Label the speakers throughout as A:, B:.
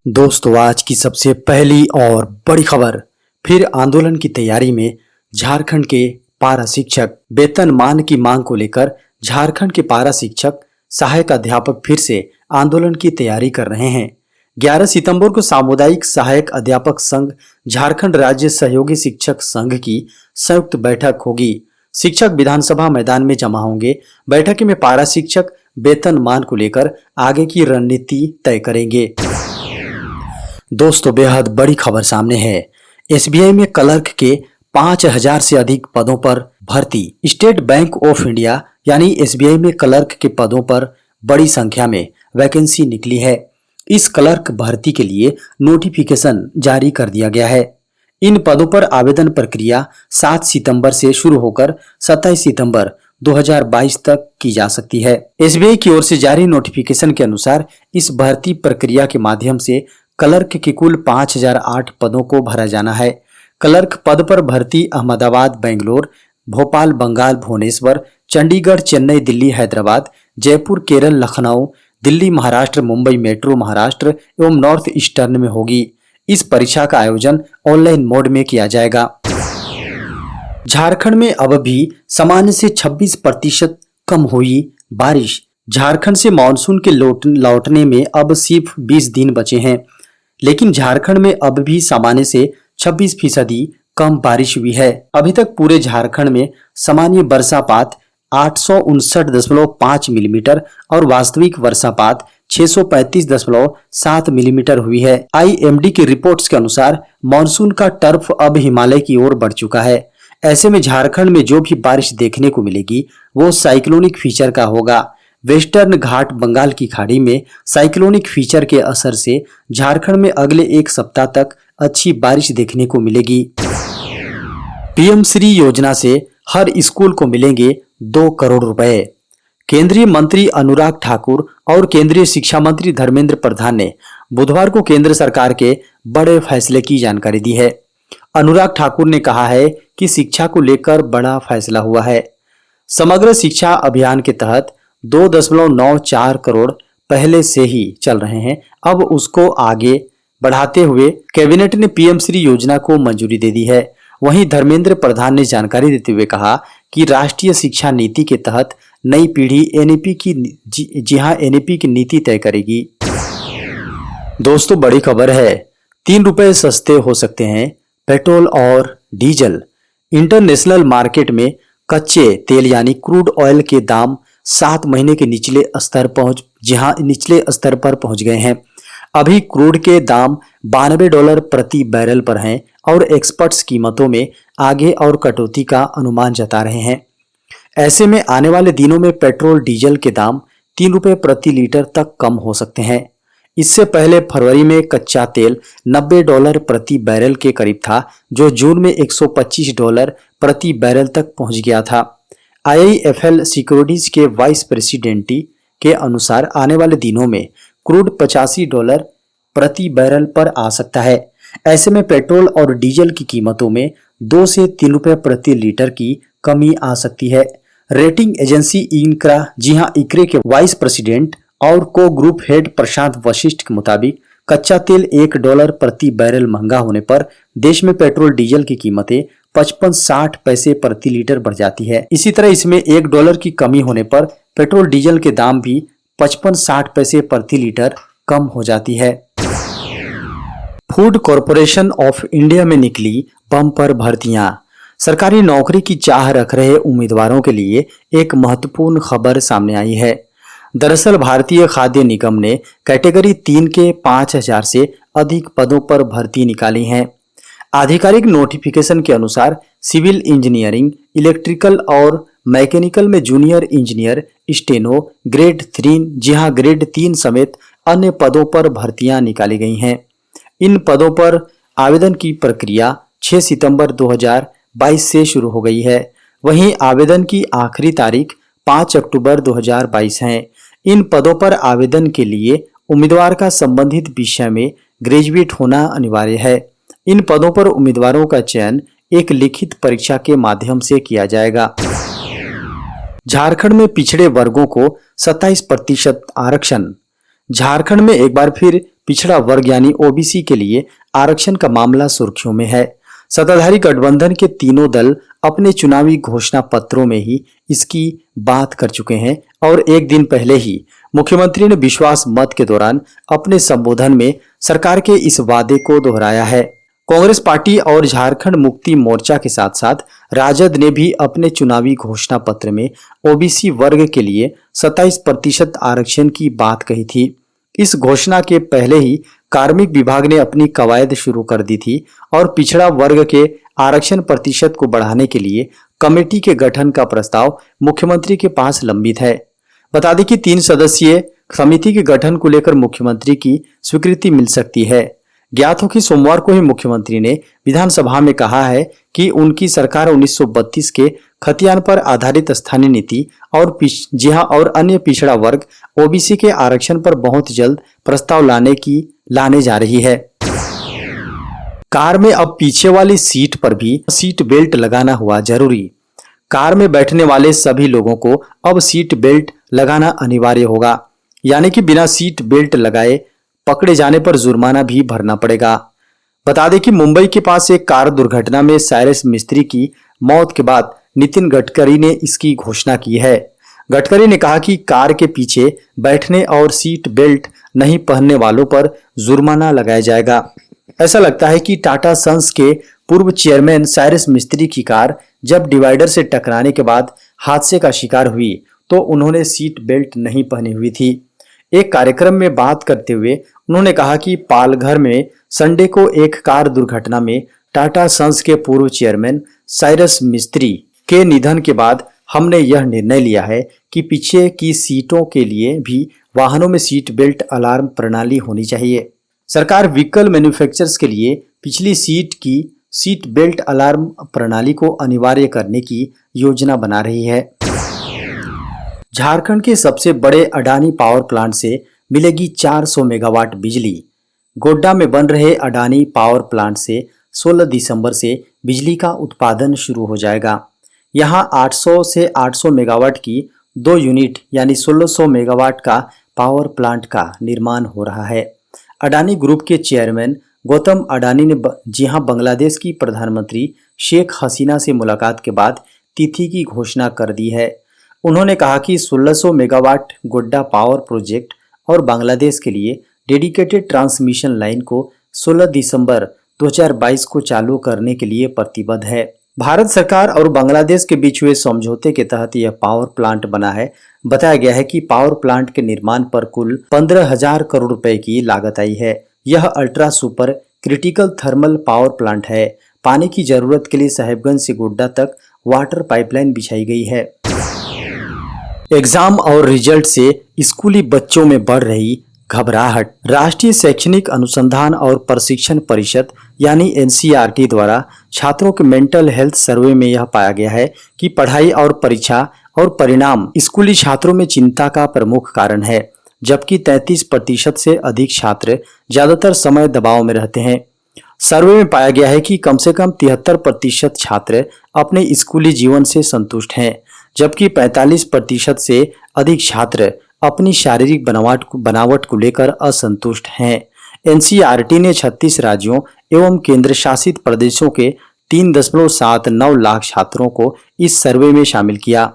A: दोस्तों, आज की सबसे पहली और बड़ी खबर। फिर आंदोलन की तैयारी में झारखंड के पारा शिक्षक। वेतनमान की मांग को लेकर झारखंड के पारा शिक्षक सहायक अध्यापक फिर से आंदोलन की तैयारी कर रहे हैं। 11 सितंबर को सामुदायिक सहायक अध्यापक संघ झारखंड राज्य सहयोगी शिक्षक संघ की संयुक्त बैठक होगी। शिक्षक विधानसभा मैदान में जमा होंगे। बैठक में पारा शिक्षक वेतनमान को लेकर आगे की रणनीति तय करेंगे। दोस्तों, बेहद बड़ी खबर सामने है। एसबीआई में क्लर्क के 5000 से अधिक पदों पर भर्ती। स्टेट बैंक ऑफ इंडिया यानी एसबीआई में क्लर्क के पदों पर बड़ी संख्या में वैकेंसी निकली है। इस क्लर्क भर्ती के लिए नोटिफिकेशन जारी कर दिया गया है। इन पदों पर आवेदन प्रक्रिया 7 सितंबर से शुरू होकर 27 सितंबर 2022 तक की जा सकती है। एसबीआई की ओर से जारी नोटिफिकेशन के अनुसार इस भर्ती प्रक्रिया के माध्यम से क्लर्क के कुल 5008 पदों को भरा जाना है। क्लर्क पद पर भर्ती अहमदाबाद, बेंगलोर, भोपाल, बंगाल, भुवनेश्वर, चंडीगढ़, चेन्नई, दिल्ली, हैदराबाद, जयपुर, केरल, लखनऊ, दिल्ली, महाराष्ट्र, मुंबई मेट्रो, महाराष्ट्र एवं नॉर्थ ईस्टर्न में होगी। इस परीक्षा का आयोजन ऑनलाइन मोड में किया जाएगा। झारखंड में अब भी सामान्य से 26% कम हुई बारिश। झारखंड से मानसून के लौटने में अब सिर्फ 20 दिन बचे हैं, लेकिन झारखंड में अब भी सामान्य से 26% कम बारिश हुई है। अभी तक पूरे झारखंड में सामान्य वर्षापात 859.5 मिलीमीटर और वास्तविक वर्षापात 635.7 मिलीमीटर हुई है। आईएमडी की रिपोर्ट्स के अनुसार मानसून का टर्फ अब हिमालय की ओर बढ़ चुका है। ऐसे में झारखंड में जो भी बारिश देखने को मिलेगी वो साइक्लोनिक फीचर का होगा। वेस्टर्न घाट बंगाल की खाड़ी में साइक्लोनिक फीचर के असर से झारखंड में अगले एक सप्ताह तक अच्छी बारिश देखने को मिलेगी। पीएम श्री योजना से हर स्कूल को मिलेंगे 2 करोड़ रुपए। केंद्रीय मंत्री अनुराग ठाकुर और केंद्रीय शिक्षा मंत्री धर्मेंद्र प्रधान ने बुधवार को केंद्र सरकार के बड़े फैसले की जानकारी दी है। अनुराग ठाकुर ने कहा है कि शिक्षा को लेकर बड़ा फैसला हुआ है। समग्र शिक्षा अभियान के तहत 2.94 करोड़ पहले से ही चल रहे हैं। अब उसको आगे बढ़ाते हुए कैबिनेट ने पीएम श्री योजना को मंजूरी दे दी है। वहीं धर्मेंद्र प्रधान ने जानकारी देते हुए कहा कि राष्ट्रीय शिक्षा नीति के तहत नई पीढ़ी एनईपी की नीति तय करेगी। दोस्तों, बड़ी खबर है। 3 रुपए सस्ते हो सकते हैं पेट्रोल और डीजल। इंटरनेशनल मार्केट में कच्चे तेल यानी क्रूड ऑयल के दाम 7 महीने के निचले स्तर पर पहुंच गए हैं। अभी क्रूड के दाम $92 प्रति बैरल पर हैं और एक्सपर्ट्स कीमतों में आगे और कटौती का अनुमान जता रहे हैं। ऐसे में आने वाले दिनों में पेट्रोल डीजल के दाम 3 रुपए प्रति लीटर तक कम हो सकते हैं। इससे पहले फरवरी में कच्चा तेल $90 प्रति बैरल के करीब था, जो जून में $125 प्रति बैरल तक पहुंच गया था। IIFL सिक्योरिटीज के वाइस प्रेसिडेंट के अनुसार आने वाले दिनों में क्रूड $85 प्रति बैरल पर आ सकता है। ऐसे में पेट्रोल और डीजल की कीमतों में 2 से 3 रुपए प्रति लीटर की कमी आ सकती है। रेटिंग एजेंसी इक्रे के वाइस प्रेसिडेंट और को ग्रुप हेड प्रशांत वशिष्ठ के मुताबिक कच्चा तेल $1 प्रति बैरल महंगा होने पर देश में पेट्रोल डीजल की कीमतें 55-60 पैसे प्रति लीटर बढ़ जाती है। इसी तरह इसमें $1 की कमी होने पर पेट्रोल डीजल के दाम भी 55-60 पैसे प्रति लीटर कम हो जाती है। फूड कॉरपोरेशन ऑफ इंडिया में निकली बम्पर भर्तियां। सरकारी नौकरी की चाह रख रहे उम्मीदवारों के लिए एक महत्वपूर्ण खबर सामने आई है। दरअसल भारतीय खाद्य निगम ने कैटेगरी 3 के 5000 से अधिक पदों पर भर्ती निकाली है। आधिकारिक नोटिफिकेशन के अनुसार सिविल इंजीनियरिंग, इलेक्ट्रिकल और मैकेनिकल में जूनियर इंजीनियर, स्टेनो, ग्रेड 3 समेत अन्य पदों पर भर्तियां निकाली गई हैं। इन पदों पर आवेदन की प्रक्रिया 6 सितंबर 2022 से शुरू हो गई है। वहीं आवेदन की आखिरी तारीख 5 अक्टूबर 2022 है। इन पदों पर आवेदन के लिए उम्मीदवार का संबंधित विषय में ग्रेजुएट होना अनिवार्य है। इन पदों पर उम्मीदवारों का चयन एक लिखित परीक्षा के माध्यम से किया जाएगा। झारखंड में पिछड़े वर्गों को 27% आरक्षण। झारखंड में एक बार फिर पिछड़ा वर्ग यानी ओबीसी के लिए आरक्षण का मामला सुर्खियों में है। सत्ताधारी गठबंधन के तीनों दल अपने चुनावी घोषणा पत्रों में ही इसकी बात कर चुके हैं और एक दिन पहले ही मुख्यमंत्री ने विश्वास मत के दौरान अपने संबोधन में सरकार के इस वादे को दोहराया है। कांग्रेस पार्टी और झारखंड मुक्ति मोर्चा के साथ साथ राजद ने भी अपने चुनावी घोषणा पत्र में ओबीसी वर्ग के लिए 27% आरक्षण की बात कही थी। इस घोषणा के पहले ही कार्मिक विभाग ने अपनी कवायद शुरू कर दी थी और पिछड़ा वर्ग के आरक्षण प्रतिशत को बढ़ाने के लिए कमेटी के गठन का प्रस्ताव मुख्यमंत्री के पास लंबित है। बता दें कि 3 सदस्यीय समिति के गठन को लेकर मुख्यमंत्री की स्वीकृति मिल सकती है। ज्ञात हो कि सोमवार को ही मुख्यमंत्री ने विधानसभा में कहा है कि उनकी सरकार 1932 के खतियान पर आधारित स्थानीय नीति और अन्य पिछड़ा वर्ग ओबीसी के आरक्षण पर बहुत जल्द प्रस्ताव लाने जा रही है। कार में अब पीछे वाली सीट पर भी सीट बेल्ट लगाना हुआ जरूरी। कार में बैठने वाले सभी लोगों को अब सीट बेल्ट लगाना अनिवार्य होगा, यानी कि बिना सीट बेल्ट लगाए पकड़े जाने पर जुर्माना भी भरना पड़ेगा। बता दें कि मुंबई के पास एक कार दुर्घटना में साइरस मिस्त्री की मौत के बाद नितिन गडकरी ने इसकी घोषणा की है। गडकरी ने कहा कि कार के पीछे बैठने और सीट बेल्ट नहीं पहनने वालों पर जुर्माना लगाया जाएगा। ऐसा लगता है कि टाटा सन्स के पूर्व चेयरमैन साइरस मिस्त्री की कार जब डिवाइडर से टकराने के बाद हादसे का शिकार हुई तो उन्होंने सीट बेल्ट नहीं पहनी हुई थी। एक कार्यक्रम में बात करते हुए उन्होंने कहा कि पालघर में संडे को एक कार दुर्घटना में टाटा सन्स के पूर्व चेयरमैन साइरस मिस्त्री के निधन के बाद हमने यह निर्णय लिया है कि पीछे की सीटों के लिए भी वाहनों में सीट बेल्ट अलार्म प्रणाली होनी चाहिए। सरकार व्हीकल मैन्युफैक्चरर्स के लिए पिछली सीट की सीट बेल्ट अलार्म प्रणाली को अनिवार्य करने की योजना बना रही है। झारखंड के सबसे बड़े अडानी पावर प्लांट से मिलेगी 400 मेगावाट बिजली। गोड्डा में बन रहे अडानी पावर प्लांट से 16 दिसंबर से बिजली का उत्पादन शुरू हो जाएगा। यहां 800 से 800 मेगावाट की 2 यूनिट यानी 1600 मेगावाट का पावर प्लांट का निर्माण हो रहा है। अडानी ग्रुप के चेयरमैन गौतम अडानी ने बांग्लादेश की प्रधानमंत्री शेख हसीना से मुलाकात के बाद तिथि की घोषणा कर दी है। उन्होंने कहा कि 1600 मेगावाट गोड्डा पावर प्रोजेक्ट और बांग्लादेश के लिए डेडिकेटेड ट्रांसमिशन लाइन को 16 दिसंबर 2022 को चालू करने के लिए प्रतिबद्ध है। भारत सरकार और बांग्लादेश के बीच हुए समझौते के तहत यह पावर प्लांट बना है। बताया गया है कि पावर प्लांट के निर्माण पर कुल 15,000 करोड़ रुपए की लागत आई है। यह ultra super critical thermal power plant है। पानी की जरूरत के लिए साहेबगंज से गोड्डा तक वाटर पाइपलाइन बिछाई गई है। एग्जाम और रिजल्ट से स्कूली बच्चों में बढ़ रही घबराहट। राष्ट्रीय शैक्षणिक अनुसंधान और प्रशिक्षण परिषद यानी एनसीईआरटी द्वारा छात्रों के मेंटल हेल्थ सर्वे में यह पाया गया है कि पढ़ाई और परीक्षा और परिणाम स्कूली छात्रों में चिंता का प्रमुख कारण है, जबकि 33% से अधिक छात्र ज्यादातर समय दबाव में रहते हैं। सर्वे में पाया गया है कि कम से कम 73% छात्र अपने स्कूली जीवन से संतुष्ट हैं, जबकि 45% से अधिक छात्र अपनी शारीरिक बनावट को लेकर असंतुष्ट हैं। एनसीईआरटी ने 36 राज्यों एवं केंद्र शासित प्रदेशों के 3.79 लाख छात्रों को इस सर्वे में शामिल किया।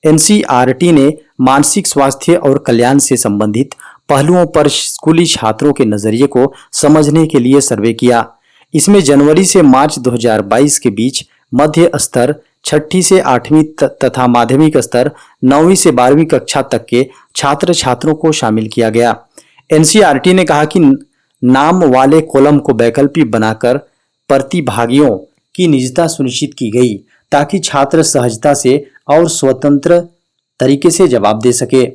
A: एनसीईआरटी ने मानसिक स्वास्थ्य और कल्याण से संबंधित पहलुओं पर स्कूली छात्रों के नजरिए को समझने के लिए सर्वे किया। इसमें जनवरी से मार्च 2022 के बीच मध्य स्तर 6ठी से 8वीं तथा माध्यमिक स्तर 9वीं से 12वीं कक्षा तक के छात्र छात्रों को शामिल किया गया। एनसीईआरटी ने कहा कि नाम वाले कॉलम को वैकल्पिक बनाकर प्रतिभागियों की निजता सुनिश्चित की गई ताकि छात्र सहजता से और स्वतंत्र तरीके से जवाब दे सके।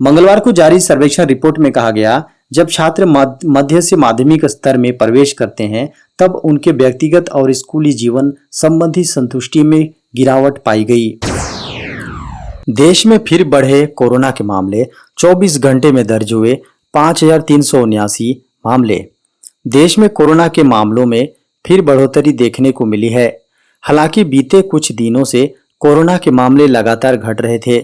A: मंगलवार को जारी सर्वेक्षण रिपोर्ट में कहा गया, जब छात्र मध्य से माध्यमिक स्तर में प्रवेश करते हैं तब उनके व्यक्तिगत और स्कूली जीवन संबंधी संतुष्टि में गिरावट पाई गई। देश में फिर बढ़े कोरोना के मामले। 24 घंटे में दर्ज हुए 5,379 मामले। देश में कोरोना के मामलों में फिर बढ़ोतरी देखने को मिली है। हालांकि बीते कुछ दिनों से कोरोना के मामले लगातार घट रहे थे।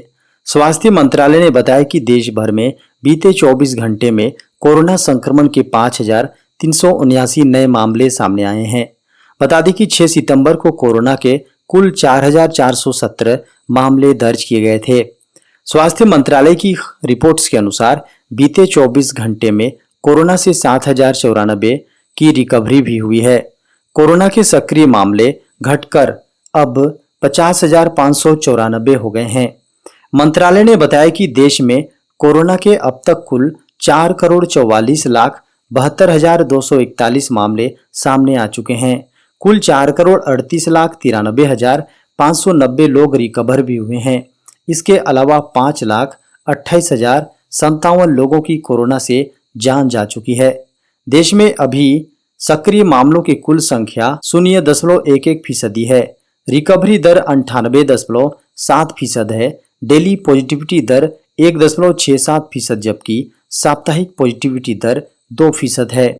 A: स्वास्थ्य मंत्रालय ने बताया कि देश भर में बीते 24 घंटे में कोरोना संक्रमण के 5,379 नए मामले सामने आए हैं। बता दें कि 6 सितंबर को कोरोना के कुल 4,417 मामले दर्ज किए गए थे। स्वास्थ्य मंत्रालय की रिपोर्ट्स के अनुसार बीते 24 घंटे में कोरोना से 7,094 की रिकवरी भी हुई है। कोरोना के सक्रिय मामले घटकर अब 50,594 हो गए हैं। मंत्रालय ने बताया कि देश में कोरोना के अब तक कुल 4,44,72,241 मामले सामने आ चुके हैं। कुल 4,38,93,590 लोग रिकवर भी हुए हैं। इसके अलावा 5,28,057 लोगों की कोरोना से जान जा चुकी है। देश में अभी सक्रिय मामलों की कुल संख्या 0.11% है। रिकवरी दर 98.7% है। डेली पॉजिटिविटी दर 1.67% जबकि साप्ताहिक पॉजिटिविटी दर 2% है।